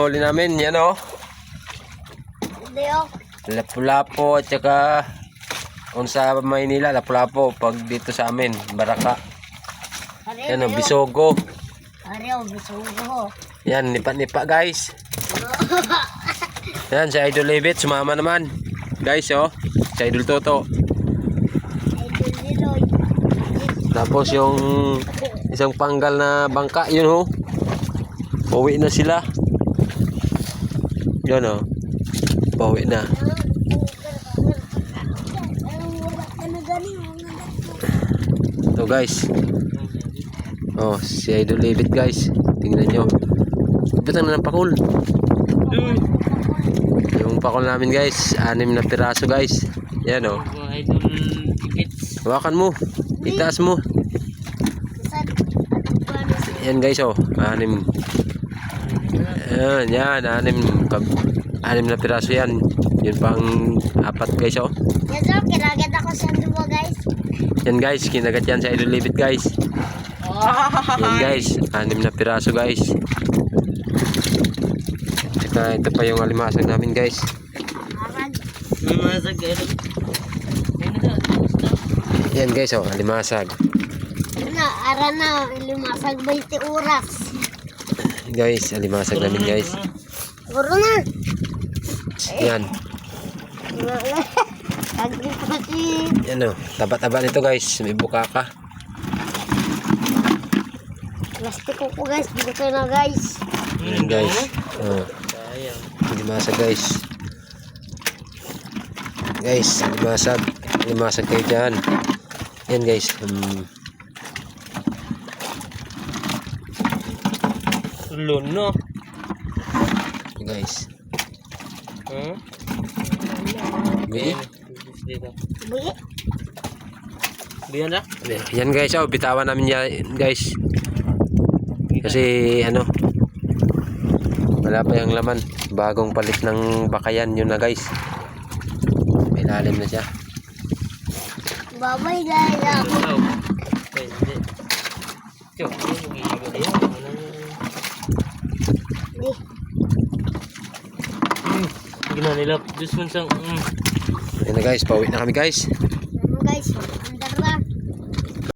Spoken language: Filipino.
huli namin. Yan o. Hindi oh. Lapu-lapo at saka kung sa Maynila, lapu-lapo. Pag dito sa amin, baraka. Yan o, bisogo. Ariyo, bisugo. Yan, nipa-nipa guys. Yan, si Idol Libit, sumama naman. Guys o, si Idol Toto. Idol Liloy. Tapos yung isang panggal na bangka, yun ho. Pauwi na sila. Yun o. Pauwi na. Ito guys. Oh, si Idol Libit guys. Tingnan nyo. Ibutang na ng pakul. Yung pakul namin guys, 6 na piraso guys. Yan o. Idol Libit. Hawakan mo. Itaas mo. Yan guys oh. 6. Yan. 6 na piraso yan. Yun pang 4 guys oh. Yes sir, kinagat ako sa duwa guys. Yan guys, kinagat yan sa Idol Libit guys. Yan guys, 6 na piraso guys. Saka ito pa yung alimasag namin guys. Mamasag kayo. Yan guys oh, alimasag. Ara na, limasag 20 oras. Guys, alimasag namin guys. Guro na. Yan. Kagri pa si. Yan oh, taba-taba nito guys. May bukaka. Plastiko ko guys, dito na guys. Yan guys. Oh. Alimasag guys. Guys, alimasag. Alimasag kayo dyan. Yan guys. Lun no. Guys. Huh? Bi. Dito. Bugi. Biyan na. Yan guys, oh, bitawan namin yan guys. Kasi ano, wala pa yung laman. Bagong palit ng bakayan yun na guys. May lalim na siya. Bye-bye guys. Hello. Hindi. Tiyo, hindi Di. Gina nila. Just man sang. Yan na guys, pauwi na kami guys. Guys.